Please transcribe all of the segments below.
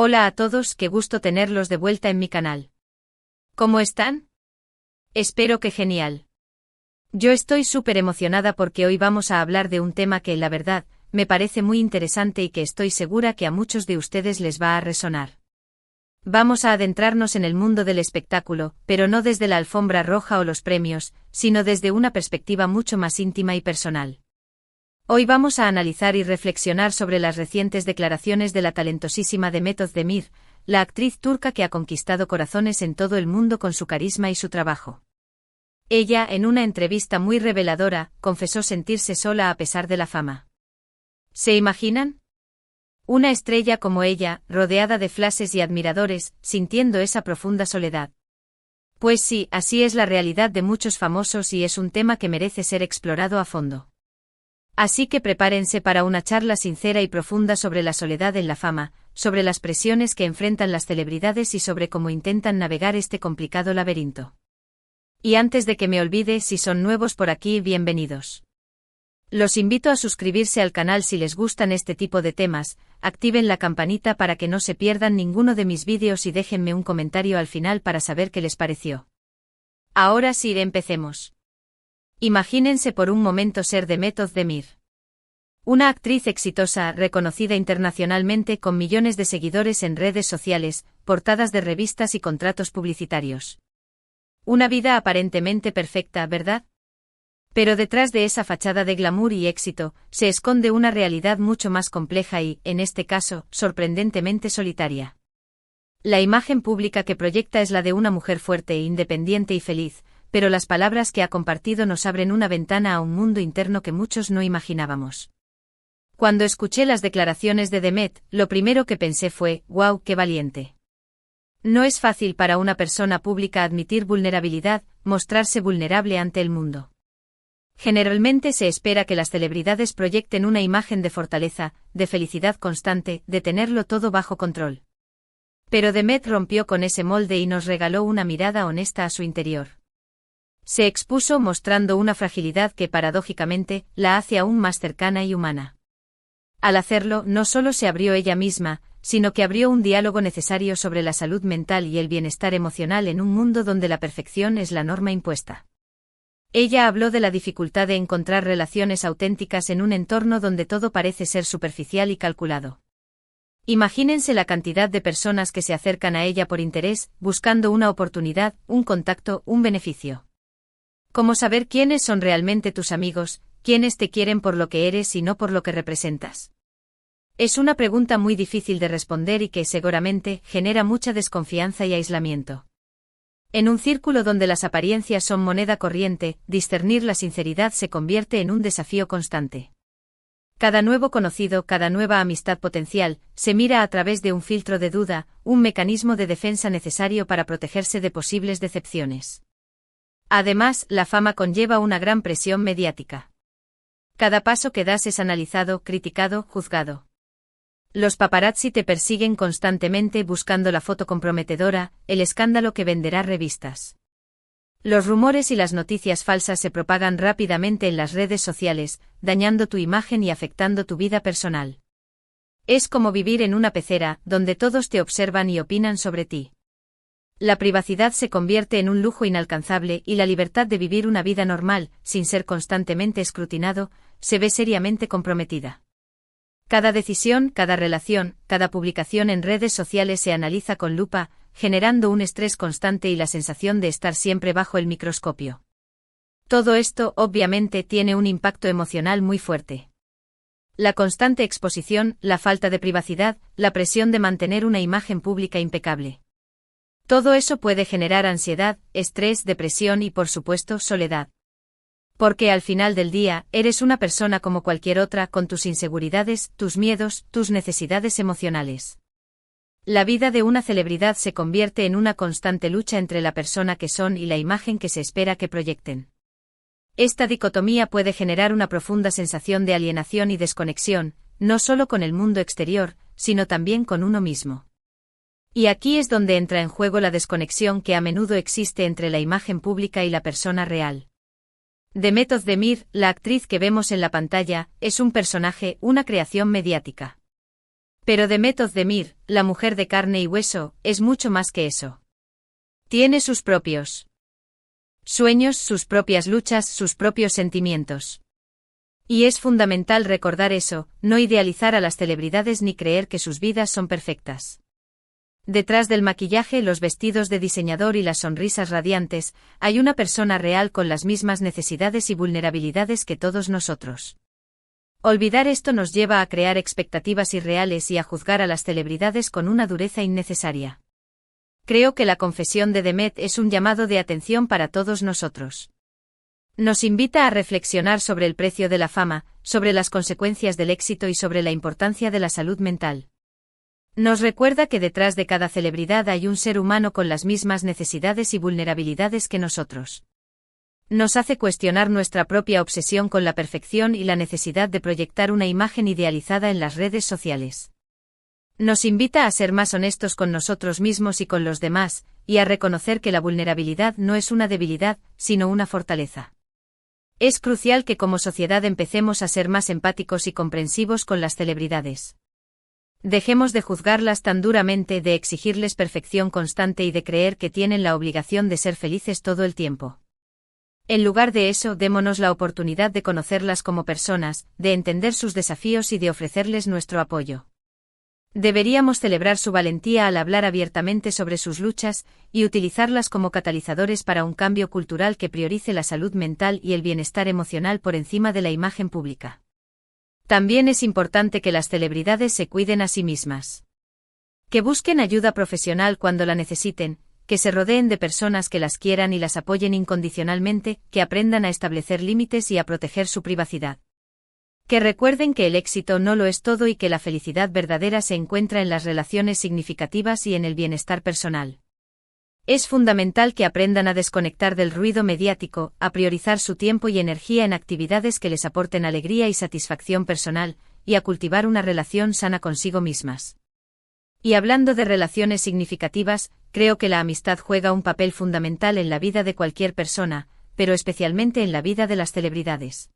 Hola a todos, qué gusto tenerlos de vuelta en mi canal. ¿Cómo están? Espero que genial. Yo estoy súper emocionada porque hoy vamos a hablar de un tema que, la verdad, me parece muy interesante y que estoy segura que a muchos de ustedes les va a resonar. Vamos a adentrarnos en el mundo del espectáculo, pero no desde la alfombra roja o los premios, sino desde una perspectiva mucho más íntima y personal. Hoy vamos a analizar y reflexionar sobre las recientes declaraciones de la talentosísima Demet Özdemir, la actriz turca que ha conquistado corazones en todo el mundo con su carisma y su trabajo. Ella, en una entrevista muy reveladora, confesó sentirse sola a pesar de la fama. ¿Se imaginan? Una estrella como ella, rodeada de flashes y admiradores, sintiendo esa profunda soledad. Pues sí, así es la realidad de muchos famosos y es un tema que merece ser explorado a fondo. Así que prepárense para una charla sincera y profunda sobre la soledad en la fama, sobre las presiones que enfrentan las celebridades y sobre cómo intentan navegar este complicado laberinto. Y antes de que me olvide, si son nuevos por aquí, bienvenidos. Los invito a suscribirse al canal si les gustan este tipo de temas, activen la campanita para que no se pierdan ninguno de mis vídeos y déjenme un comentario al final para saber qué les pareció. Ahora sí, empecemos. Imagínense por un momento ser Demet Özdemir. Una actriz exitosa, reconocida internacionalmente con millones de seguidores en redes sociales, portadas de revistas y contratos publicitarios. Una vida aparentemente perfecta, ¿verdad? Pero detrás de esa fachada de glamour y éxito, se esconde una realidad mucho más compleja y, en este caso, sorprendentemente solitaria. La imagen pública que proyecta es la de una mujer fuerte, independiente y feliz, pero las palabras que ha compartido nos abren una ventana a un mundo interno que muchos no imaginábamos. Cuando escuché las declaraciones de Demet, lo primero que pensé fue, ¡wow, qué valiente! No es fácil para una persona pública admitir vulnerabilidad, mostrarse vulnerable ante el mundo. Generalmente se espera que las celebridades proyecten una imagen de fortaleza, de felicidad constante, de tenerlo todo bajo control. Pero Demet rompió con ese molde y nos regaló una mirada honesta a su interior. Se expuso mostrando una fragilidad que paradójicamente la hace aún más cercana y humana. Al hacerlo, no solo se abrió ella misma, sino que abrió un diálogo necesario sobre la salud mental y el bienestar emocional en un mundo donde la perfección es la norma impuesta. Ella habló de la dificultad de encontrar relaciones auténticas en un entorno donde todo parece ser superficial y calculado. Imagínense la cantidad de personas que se acercan a ella por interés, buscando una oportunidad, un contacto, un beneficio. ¿Cómo saber quiénes son realmente tus amigos, quiénes te quieren por lo que eres y no por lo que representas? Es una pregunta muy difícil de responder y que seguramente genera mucha desconfianza y aislamiento. En un círculo donde las apariencias son moneda corriente, discernir la sinceridad se convierte en un desafío constante. Cada nuevo conocido, cada nueva amistad potencial, se mira a través de un filtro de duda, un mecanismo de defensa necesario para protegerse de posibles decepciones. Además, la fama conlleva una gran presión mediática. Cada paso que das es analizado, criticado, juzgado. Los paparazzi te persiguen constantemente buscando la foto comprometedora, el escándalo que venderá revistas. Los rumores y las noticias falsas se propagan rápidamente en las redes sociales, dañando tu imagen y afectando tu vida personal. Es como vivir en una pecera, donde todos te observan y opinan sobre ti. La privacidad se convierte en un lujo inalcanzable y la libertad de vivir una vida normal, sin ser constantemente escrutinado, se ve seriamente comprometida. Cada decisión, cada relación, cada publicación en redes sociales se analiza con lupa, generando un estrés constante y la sensación de estar siempre bajo el microscopio. Todo esto, obviamente, tiene un impacto emocional muy fuerte. La constante exposición, la falta de privacidad, la presión de mantener una imagen pública impecable. Todo eso puede generar ansiedad, estrés, depresión y, por supuesto, soledad. Porque al final del día, eres una persona como cualquier otra, con tus inseguridades, tus miedos, tus necesidades emocionales. La vida de una celebridad se convierte en una constante lucha entre la persona que son y la imagen que se espera que proyecten. Esta dicotomía puede generar una profunda sensación de alienación y desconexión, no solo con el mundo exterior, sino también con uno mismo. Y aquí es donde entra en juego la desconexión que a menudo existe entre la imagen pública y la persona real. Demet Özdemir, la actriz que vemos en la pantalla, es un personaje, una creación mediática. Pero Demet Özdemir, la mujer de carne y hueso, es mucho más que eso. Tiene sus propios sueños, sus propias luchas, sus propios sentimientos. Y es fundamental recordar eso, no idealizar a las celebridades ni creer que sus vidas son perfectas. Detrás del maquillaje, los vestidos de diseñador y las sonrisas radiantes, hay una persona real con las mismas necesidades y vulnerabilidades que todos nosotros. Olvidar esto nos lleva a crear expectativas irreales y a juzgar a las celebridades con una dureza innecesaria. Creo que la confesión de Demet es un llamado de atención para todos nosotros. Nos invita a reflexionar sobre el precio de la fama, sobre las consecuencias del éxito y sobre la importancia de la salud mental. Nos recuerda que detrás de cada celebridad hay un ser humano con las mismas necesidades y vulnerabilidades que nosotros. Nos hace cuestionar nuestra propia obsesión con la perfección y la necesidad de proyectar una imagen idealizada en las redes sociales. Nos invita a ser más honestos con nosotros mismos y con los demás, y a reconocer que la vulnerabilidad no es una debilidad, sino una fortaleza. Es crucial que como sociedad empecemos a ser más empáticos y comprensivos con las celebridades. Dejemos de juzgarlas tan duramente, de exigirles perfección constante y de creer que tienen la obligación de ser felices todo el tiempo. En lugar de eso, démonos la oportunidad de conocerlas como personas, de entender sus desafíos y de ofrecerles nuestro apoyo. Deberíamos celebrar su valentía al hablar abiertamente sobre sus luchas, y utilizarlas como catalizadores para un cambio cultural que priorice la salud mental y el bienestar emocional por encima de la imagen pública. También es importante que las celebridades se cuiden a sí mismas. Que busquen ayuda profesional cuando la necesiten, que se rodeen de personas que las quieran y las apoyen incondicionalmente, que aprendan a establecer límites y a proteger su privacidad. Que recuerden que el éxito no lo es todo y que la felicidad verdadera se encuentra en las relaciones significativas y en el bienestar personal. Es fundamental que aprendan a desconectar del ruido mediático, a priorizar su tiempo y energía en actividades que les aporten alegría y satisfacción personal, y a cultivar una relación sana consigo mismas. Y hablando de relaciones significativas, creo que la amistad juega un papel fundamental en la vida de cualquier persona, pero especialmente en la vida de las celebridades.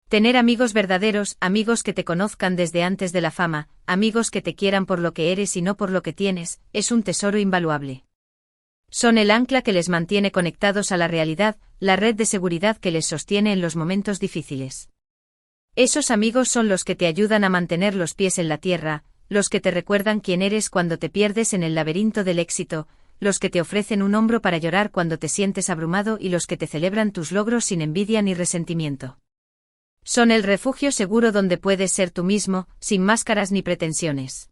Tener amigos verdaderos, amigos que te conozcan desde antes de la fama, amigos que te quieran por lo que eres y no por lo que tienes, es un tesoro invaluable. Son el ancla que les mantiene conectados a la realidad, la red de seguridad que les sostiene en los momentos difíciles. Esos amigos son los que te ayudan a mantener los pies en la tierra, los que te recuerdan quién eres cuando te pierdes en el laberinto del éxito, los que te ofrecen un hombro para llorar cuando te sientes abrumado y los que te celebran tus logros sin envidia ni resentimiento. Son el refugio seguro donde puedes ser tú mismo, sin máscaras ni pretensiones.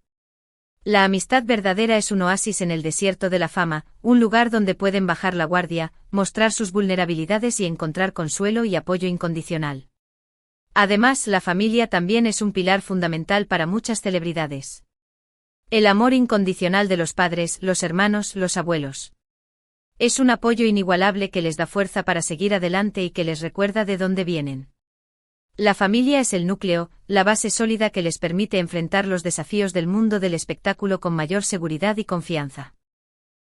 La amistad verdadera es un oasis en el desierto de la fama, un lugar donde pueden bajar la guardia, mostrar sus vulnerabilidades y encontrar consuelo y apoyo incondicional. Además, la familia también es un pilar fundamental para muchas celebridades. El amor incondicional de los padres, los hermanos, los abuelos. Es un apoyo inigualable que les da fuerza para seguir adelante y que les recuerda de dónde vienen. La familia es el núcleo, la base sólida que les permite enfrentar los desafíos del mundo del espectáculo con mayor seguridad y confianza.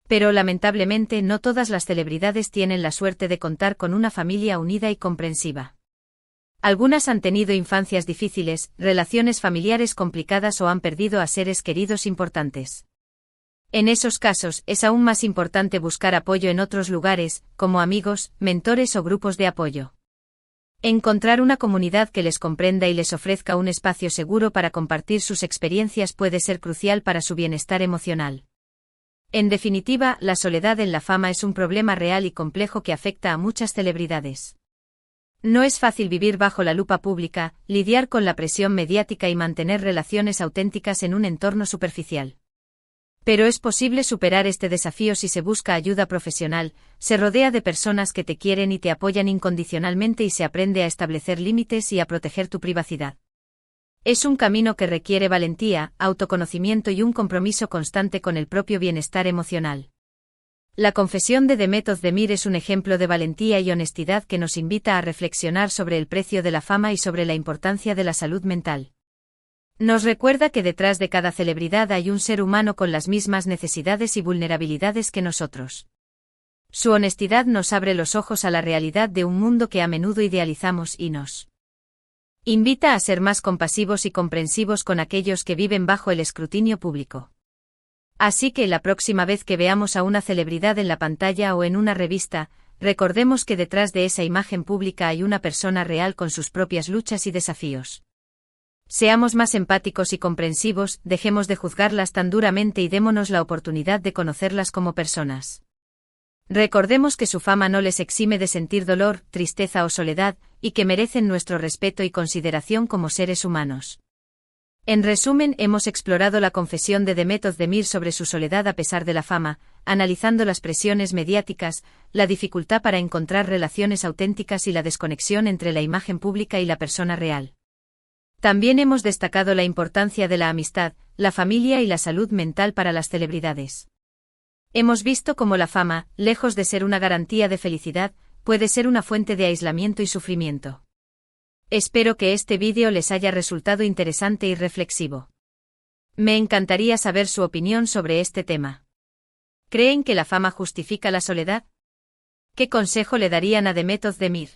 Pero lamentablemente no todas las celebridades tienen la suerte de contar con una familia unida y comprensiva. Algunas han tenido infancias difíciles, relaciones familiares complicadas o han perdido a seres queridos importantes. En esos casos, es aún más importante buscar apoyo en otros lugares, como amigos, mentores o grupos de apoyo. Encontrar una comunidad que les comprenda y les ofrezca un espacio seguro para compartir sus experiencias puede ser crucial para su bienestar emocional. En definitiva, la soledad en la fama es un problema real y complejo que afecta a muchas celebridades. No es fácil vivir bajo la lupa pública, lidiar con la presión mediática y mantener relaciones auténticas en un entorno superficial. Pero es posible superar este desafío si se busca ayuda profesional, se rodea de personas que te quieren y te apoyan incondicionalmente y se aprende a establecer límites y a proteger tu privacidad. Es un camino que requiere valentía, autoconocimiento y un compromiso constante con el propio bienestar emocional. La confesión de Demet Özdemir es un ejemplo de valentía y honestidad que nos invita a reflexionar sobre el precio de la fama y sobre la importancia de la salud mental. Nos recuerda que detrás de cada celebridad hay un ser humano con las mismas necesidades y vulnerabilidades que nosotros. Su honestidad nos abre los ojos a la realidad de un mundo que a menudo idealizamos y nos Invita a ser más compasivos y comprensivos con aquellos que viven bajo el escrutinio público. Así que la próxima vez que veamos a una celebridad en la pantalla o en una revista, recordemos que detrás de esa imagen pública hay una persona real con sus propias luchas y desafíos. Seamos más empáticos y comprensivos, dejemos de juzgarlas tan duramente y démonos la oportunidad de conocerlas como personas. Recordemos que su fama no les exime de sentir dolor, tristeza o soledad, y que merecen nuestro respeto y consideración como seres humanos. En resumen, hemos explorado la confesión de Demet Özdemir sobre su soledad a pesar de la fama, analizando las presiones mediáticas, la dificultad para encontrar relaciones auténticas y la desconexión entre la imagen pública y la persona real. También hemos destacado la importancia de la amistad, la familia y la salud mental para las celebridades. Hemos visto cómo la fama, lejos de ser una garantía de felicidad, puede ser una fuente de aislamiento y sufrimiento. Espero que este vídeo les haya resultado interesante y reflexivo. Me encantaría saber su opinión sobre este tema. ¿Creen que la fama justifica la soledad? ¿Qué consejo le darían a Demet Özdemir?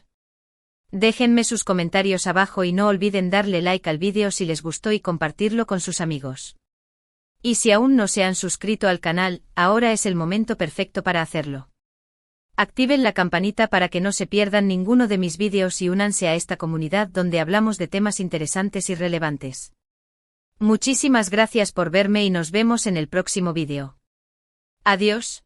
Déjenme sus comentarios abajo y no olviden darle like al vídeo si les gustó y compartirlo con sus amigos. Y si aún no se han suscrito al canal, ahora es el momento perfecto para hacerlo. Activen la campanita para que no se pierdan ninguno de mis vídeos y únanse a esta comunidad donde hablamos de temas interesantes y relevantes. Muchísimas gracias por verme y nos vemos en el próximo vídeo. Adiós.